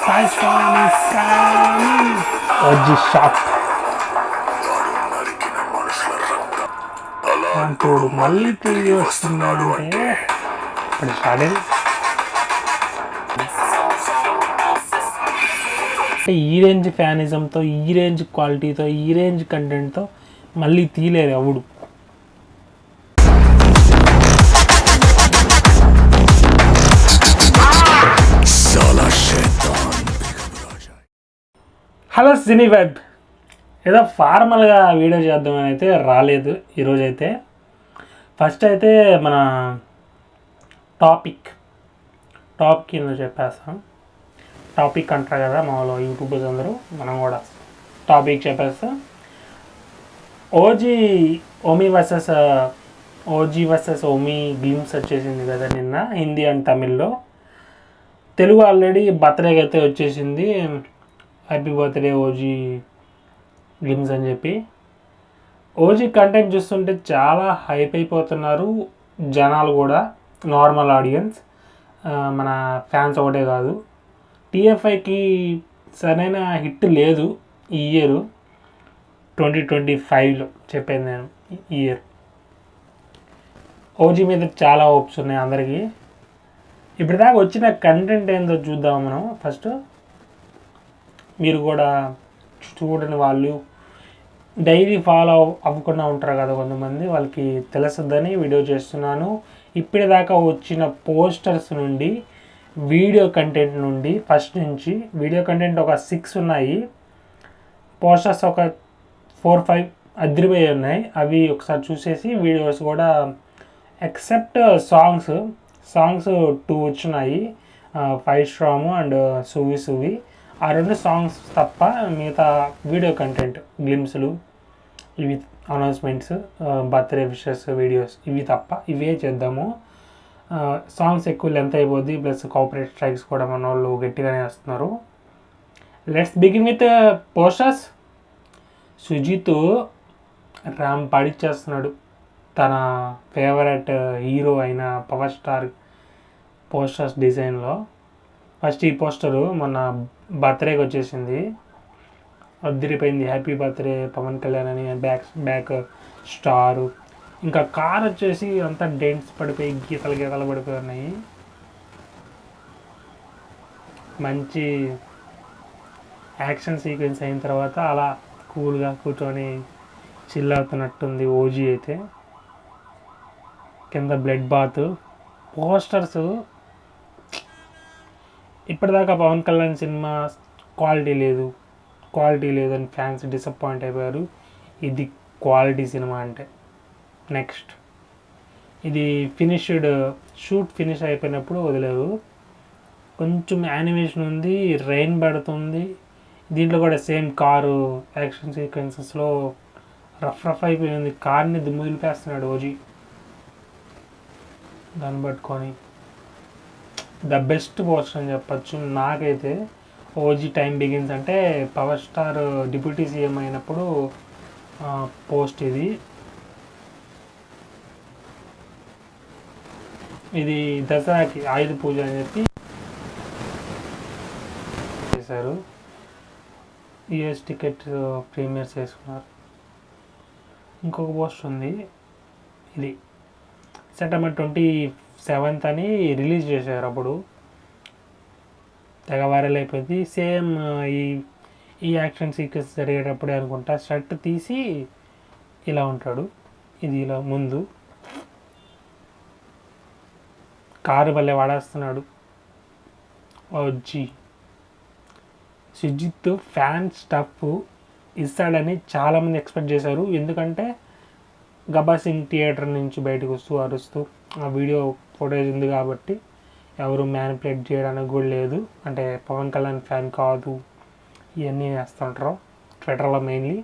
Five Storm is coming. OG shot. అంటోడు మళ్ళీ తిరిగి వస్తున్నాడంటే ఇప్పుడు స్టార్ట్ అయింది. ఈ రేంజ్ ఫ్యానిజంతో, ఈ రేంజ్ క్వాలిటీతో, ఈ రేంజ్ కంటెంట్తో మళ్ళీ తీయలేరు ఎవడు. హలో సినీ వెబ్, ఏదో ఫార్మల్గా వీడియో చేద్దామని అయితే రాలేదు ఈరోజైతే. ఫస్ట్ అయితే మన టాపిక్ కింద చెప్పేస్తాం. టాపిక్ అంటారు కదా మామూలు యూట్యూబర్స్ అందరూ, మనం కూడా టాపిక్ చెప్పేస్తాం. ఓజీ వర్సెస్ ఓమీ గ్లిమ్స్ వచ్చేసింది కదా నిన్న, హిందీ అండ్ తమిళ్లో. తెలుగు ఆల్రెడీ బర్త్డేకి అయితే వచ్చేసింది, హ్యాపీ బర్త్డే ఓజీ గ్లిమ్స్ అని చెప్పి. ఓజీ కంటెంట్ చూస్తుంటే చాలా హైప్ అయిపోతున్నారు జనాలు కూడా, నార్మల్ ఆడియన్స్, మన ఫ్యాన్స్ ఒకటే కాదు. టీఎఫ్ఐకి సరైన హిట్ లేదు ఈ ఇయర్, 2025లో చెప్పాను నేను. ఈ ఇయర్ ఓజీ మీద చాలా హోప్స్ ఉన్నాయి అందరికీ. ఇప్పటిదాకా వచ్చిన కంటెంట్ ఏందో చూద్దాం మనం. ఫస్ట్ మీరు కూడా చూడని వాళ్ళు, డైలీ ఫాలో అవ్వకుండా ఉంటారు కదా కొంతమంది, వాళ్ళకి తెలుస్తుందని వీడియో చేస్తున్నాను. ఇప్పటిదాకా వచ్చిన పోస్టర్స్ నుండి, వీడియో కంటెంట్ నుండి, ఫస్ట్ నుంచి వీడియో కంటెంట్ ఒక 6 ఉన్నాయి, పోస్టర్స్ ఒక 4-5 అదిరిపోయి ఉన్నాయి. అవి ఒకసారి చూసేసి వీడియోస్ కూడా, ఎక్సెప్ట్ సాంగ్స్ 2 వచ్చినాయి, ఫైవ్ స్ట్రామ్ అండ్ సువి. ఆ 2 సాంగ్స్ తప్ప మిగతా వీడియో కంటెంట్, గ్లిమ్స్లు, ఇవి అనౌన్స్మెంట్స్, బర్త్డే విషెస్ వీడియోస్, ఇవి తప్ప ఇవే చేద్దాము. సాంగ్స్ ఎక్కువ లెంత్ అయిపోద్ది, ప్లస్ కాపరేట్ స్ట్రైక్స్ కూడా మన వాళ్ళు గట్టిగానే వస్తున్నారు. Let's begin with posters. Sujith Ram పాడిచ్చేస్తున్నాడు తన ఫేవరెట్ హీరో అయిన పవర్ స్టార్ పోస్టర్స్ డిజైన్లో. ఫస్ట్ ఈ పోస్టరు మొన్న బర్త్డేకి వచ్చేసింది, అదిరిపోయింది. హ్యాపీ బర్త్డే పవన్ కళ్యాణ్ అని బ్యాక్ స్టారు. ఇంకా కార్ వచ్చేసి అంతా డెంట్స్ పడిపోయి గీతలు పడిపోయి ఉన్నాయి. మంచి యాక్షన్ సీక్వెన్స్ అయిన తర్వాత అలా కూల్గా కూర్చొని చిల్ అవుతున్నట్టుంది ఓజీ అయితే. కింద బ్లడ్ బాత్. పోస్టర్స్ ఇప్పటిదాకా పవన్ కళ్యాణ్ సినిమా క్వాలిటీ లేదని ఫ్యాన్స్ డిసప్పాయింట్ అయిపోయారు. ఇది క్వాలిటీ సినిమా అంటే. నెక్స్ట్ ఇది షూట్ ఫినిష్ అయిపోయినప్పుడు వదిలేరు. కొంచెం యానిమేషన్ ఉంది, రైన్ పడుతుంది. దీంట్లో కూడా సేమ్ కారు యాక్షన్ సీక్వెన్సెస్లో రఫ్ అయిపోయింది. కార్ని దుమ్ముదిలిపేస్తున్నాడు ఓజీ దాన్ని పట్టుకొని. ద బెస్ట్ పోస్టర్ అని చెప్పచ్చు నాకైతే. ఓజీ టైమ్ బిగిన్స్ అంటే పవర్ స్టార్ డిప్యూటీ సీఎం అయినప్పుడు పోస్ట్ ఇది దసరాకి ఆయుధ పూజ అని చెప్పి చేశారు. యూఎస్ టికెట్ ప్రీమియర్స్ చేసుకున్నారు. ఇంకొక పోస్ట్ ఉంది, ఇది సెప్టెంబర్ 27th అని రిలీజ్ చేశారు. అప్పుడు తెగ వైరల్ అయిపోయింది. సేమ్ ఈ యాక్షన్ సీక్వెన్స్ జరిగేటప్పుడే అనుకుంటా, షర్ట్ తీసి ఇలా ఉంటాడు, ఇది ఇలా ముందు కారు భలే వాడేస్తున్నాడు ఓజీ. సుజిత్ ఫ్యాన్ స్టఫ్ ఇస్తాడని చాలామంది ఎక్స్పెక్ట్ చేశారు. ఎందుకంటే గబ్బర్ సింగ్ థియేటర్ నుంచి బయటకు వస్తూ అరుస్తూ ఆ వీడియో ఫుటేజ్ ఉంది కాబట్టి ఎవరు మ్యానిపులేట్ చేయడానికి కూడా లేదు. అంటే పవన్ కళ్యాణ్ ఫ్యాన్ కాదు ఇవన్నీ వేస్తుంటారు ట్విట్టర్లో మెయిన్లీ.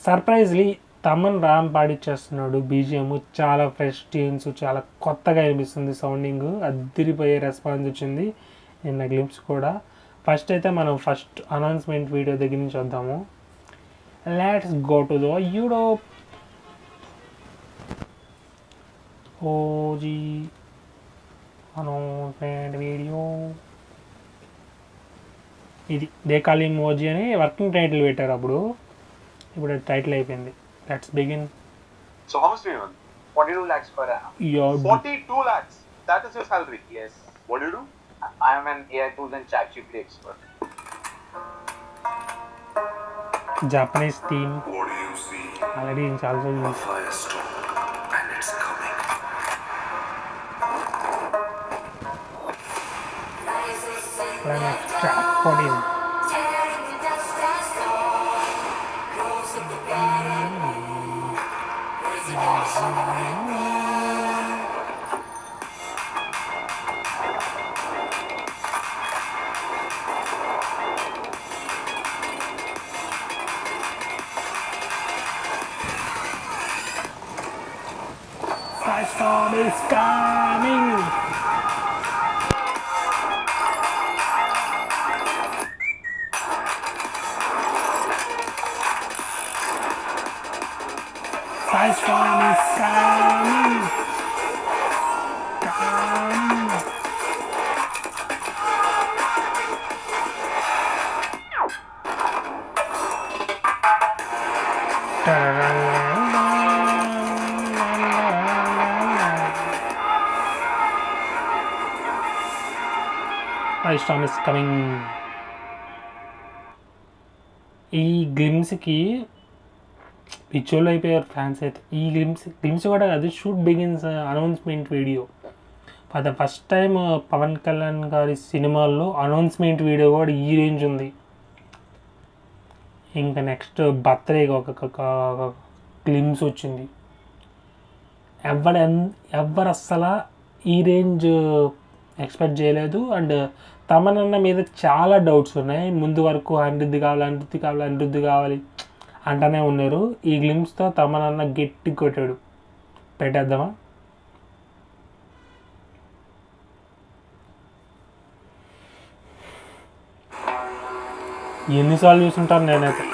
సర్ప్రైజ్లీ తమన్ రామ్ పాడిచ్చేస్తున్నాడు. బీజిఎం చాలా ఫ్రెష్ ట్యూన్స్, చాలా కొత్తగా అనిపిస్తుంది. సౌండింగ్ అదిరిపోయే రెస్పాన్స్ వచ్చింది నిన్న గ్లిమ్స్ కూడా. ఫస్ట్ అయితే మనం అనౌన్స్మెంట్ వీడియో దగ్గర నుంచి వద్దాము. Let's go to the Europe. OG announcement video. ఇది దే కాల్ హిమ్ ఓజీ అని వర్కింగ్ టైటిల్ పెట్టారు అప్పుడు, ఇప్పుడు టైటిల్ అయిపోయింది. Let's begin. So how much do you earn? 42 lakhs per annum. 42 lakhs. That is your salary. Yes. What do you do? I am an AI tools and ChatGPT expert. Japanese theme. What do you see? Already in also A firestorm, and it's coming. Planet Trap 14. Firestorm is coming. Firestorm is coming. Firestorm is coming. ఈ గ్లిమ్స్కి పిచ్చోళ్ళు అయిపోయారు fans అయితే. ఈ glimpse కూడా కాదు, shoot begins announcement video for the first time Pavan Kalyan గారి సినిమాల్లో announcement video కూడా ఈ రేంజ్ ఉంది. ఇంకా నెక్స్ట్ బర్త్డేకి ఒక గ్లిమ్స్ వచ్చింది. ఎవరు అస్సలు ఈ రేంజ్ ఎక్స్పెక్ట్ చేయలేదు. అండ్ తమనన్న మీద చాలా డౌట్స్ ఉన్నాయి. ముందు వరకు అనిరుద్ధి కావాలి అంటనే ఉన్నారు. ఈ గ్లిమ్స్తో తమనన్న గట్టి కొట్టాడు. పెట్టేద్దామా? ఎన్నిసార్లు చూసుంటాను నేనైతే.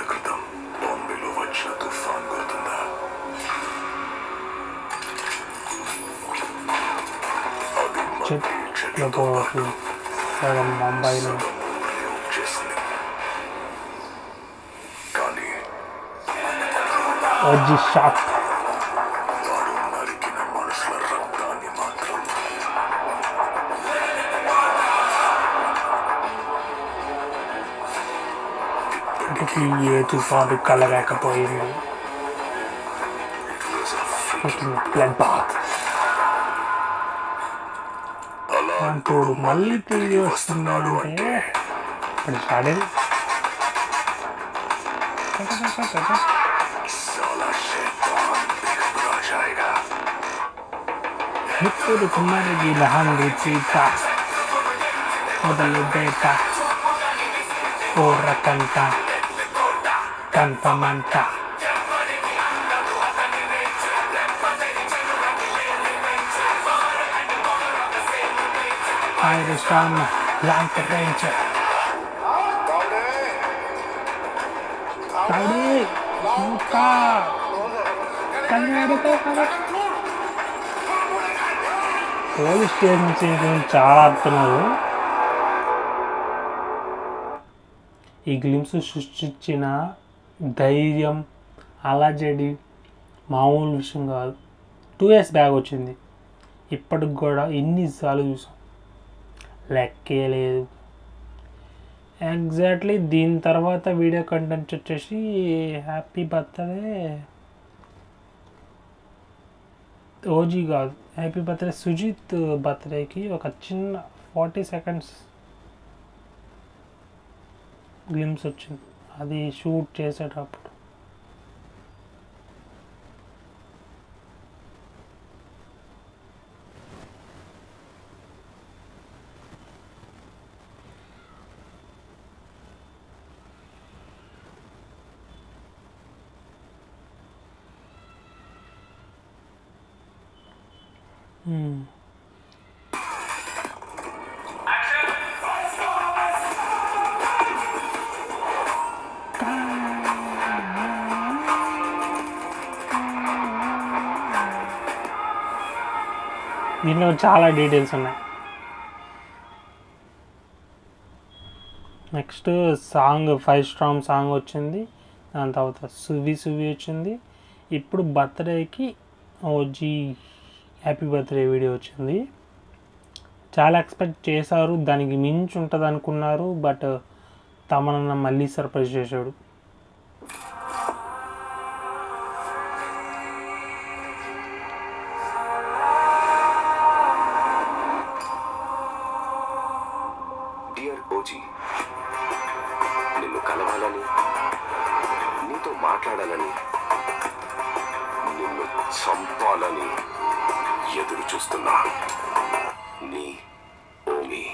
సగం ముంబైలో ఓజీ షాట్. ఏ తుఫాను కలగకపోయింది. బ్లడ్ బాత్ తోడు మళ్ళీ తిరిగి వస్తున్నాడంటే ఇప్పుడు స్టార్ట్ అయింది. ఇప్పుడు కుమారికి లహాండి చీత మొదలు బేట ఓరకంట కంతమంట. Firestorm Land Ranger. Tawdi, muka, కన్నడతో పోలీస్ స్టేషన్ చాలా ఆడుతున్నారు. ఈ గ్లిమ్స్ సృష్టించిన ధైర్యం అలజడి మామూలు విషయం కాదు. 2 years బ్యాగ్ వచ్చింది. ఇప్పటికి కూడా ఎన్నిసార్లు చూసాం లెక్కే లేదు. ఎగ్జాక్ట్లీ దీని తర్వాత వీడియో కంటెంట్ వచ్చేసి హ్యాపీ బర్త్డే ఓజీ కాదు, హ్యాపీ బర్త్డే సుజిత్ బర్త్డేకి ఒక చిన్న 40 seconds గ్లిమ్స్ వచ్చింది. అది షూట్ చేసేటప్పుడు. దీనిలో చాలా డీటెయిల్స్ ఉన్నాయి. నెక్స్ట్ సాంగ్ 5 స్టార్ సాంగ్ వచ్చింది. దాని తర్వాత సువి సువి వచ్చింది. ఇప్పుడు బర్త్డేకి ఓజీ హ్యాపీ బర్త్డే వీడియో వచ్చింది. చాలా ఎక్స్పెక్ట్ చేశారు, దానికి మించి ఉంటుంది అనుకున్నారు. బట్ తమనన్న మళ్ళీ సర్ప్రైజ్ చేశాడు. డియర్ ఓజీ, నిన్ను కలవాలని, నీతో మాట్లాడాలని, నిన్ను చంపాలని ఎదురు చూస్తున్నా. నీ ఓమి.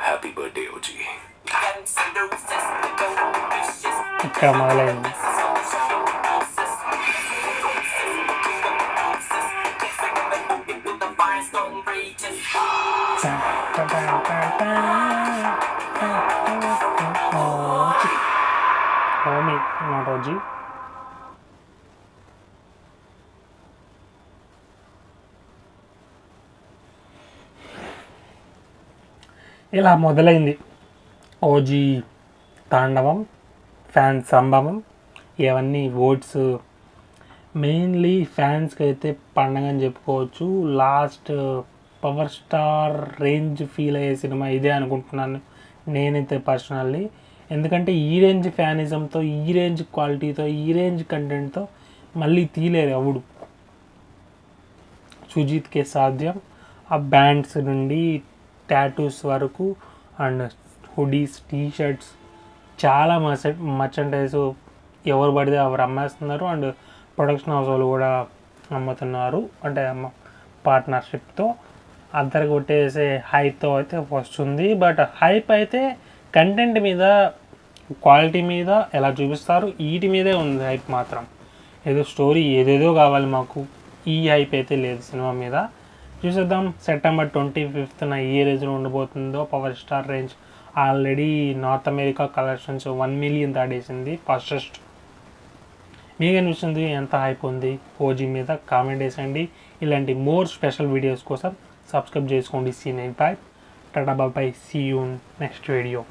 Happy birthday OG. ఇక్కడ మొదలైంది. Omi not OG. ఇలా మొదలైంది ఓజీ తాండవం, ఫ్యాన్స్ సంభవం. ఇవన్నీ ఓట్స్ మెయిన్లీ ఫ్యాన్స్కి అయితే పండగ అని చెప్పుకోవచ్చు. Last power star range feel అయ్యే సినిమా ఇదే అనుకుంటున్నాను నేనైతే పర్సనల్లీ. ఎందుకంటే ఈ రేంజ్ ఫ్యానిజంతో, ఈ రేంజ్ క్వాలిటీతో, ఈ రేంజ్ కంటెంట్తో మళ్ళీ తీయలేరు ఎవడు. సుజీత్కే సాధ్యం. ఆ బ్యాండ్స్ నుండి టాటూస్ వరకు అండ్ హుడీస్, టీషర్ట్స్, చాలా మర్చెండైజ్ ఎవరు పడితే ఎవరు అమ్మేస్తున్నారు. అండ్ ప్రొడక్షన్ హౌస్ వాళ్ళు కూడా అమ్ముతున్నారు. అంటే పార్ట్నర్షిప్తో అందరు కొట్టేసే హైప్తో అయితే వస్తుంది. బట్ హైప్ అయితే కంటెంట్ మీద, క్వాలిటీ మీద ఎలా చూపిస్తారు వీటి మీదే ఉంది హైప్ మాత్రం. ఏదో స్టోరీ ఏదేదో కావాలి మాకు, ఈ హైప్ అయితే లేదు సినిమా మీద. చూసేద్దాం సెప్టెంబర్ 25న ఏ రేంజ్లో ఉండబోతుందో. Power star range already North America collections 1 million దాటేసింది ఫాస్టెస్ట్. మీకు అనిపిస్తుంది ఎంత హైప్ ఉంది ఓజీ మీద? కామెంట్ వేసండి. ఇలాంటి మోర్ స్పెషల్ వీడియోస్ కోసం సబ్స్క్రైబ్ చేసుకోండి. C95. Tata bye, see you next video.